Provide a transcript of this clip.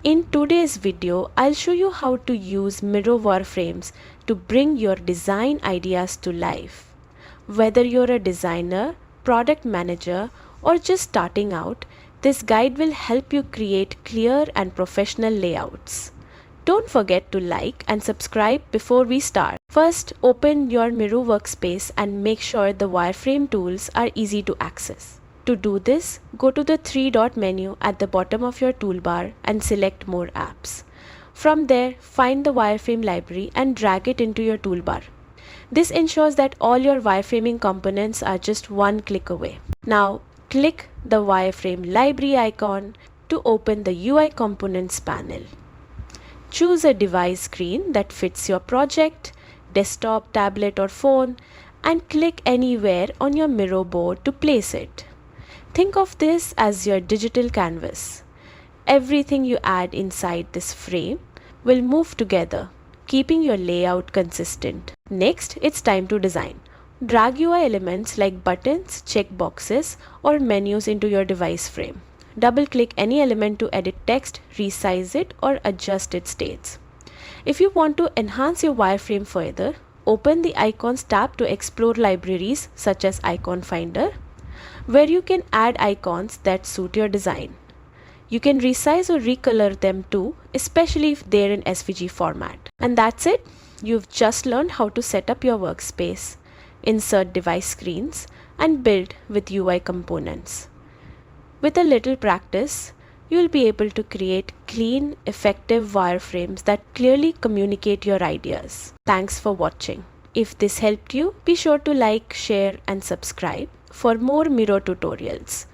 In today's video, I'll show you how to use Miro wireframes to bring your design ideas to life. Whether you're a designer, product manager, or just starting out, this guide will help you create clear and professional layouts. Don't forget to like and subscribe before we start. First, open your Miro workspace and make sure the wireframe tools are easy to access. To do this, go to the three-dot menu at the bottom of your toolbar and select More Apps. From there, find the Wireframe Library and drag it into your toolbar. This ensures that all your wireframing components are just one click away. Now, click the Wireframe Library icon to open the UI Components panel. Choose a device screen that fits your project, desktop, tablet or phone, and click anywhere on your Miro board to place it. Think of this as your digital canvas. Everything you add inside this frame will move together, keeping your layout consistent. Next, it's time to design. Drag UI elements like buttons, checkboxes, or menus into your device frame. Double-click any element to edit text, resize it, or adjust its states. If you want to enhance your wireframe further, open the Icons tab to explore libraries such as Icon Finder, where you can add icons that suit your design. You can resize or recolor them too, especially if they're in SVG format. And that's it. You've just learned how to set up your workspace, insert device screens, and build with UI components. With a little practice, you'll be able to create clean, effective wireframes that clearly communicate your ideas. Thanks for watching. If this helped you, be sure to like, share, and subscribe for more Miro tutorials.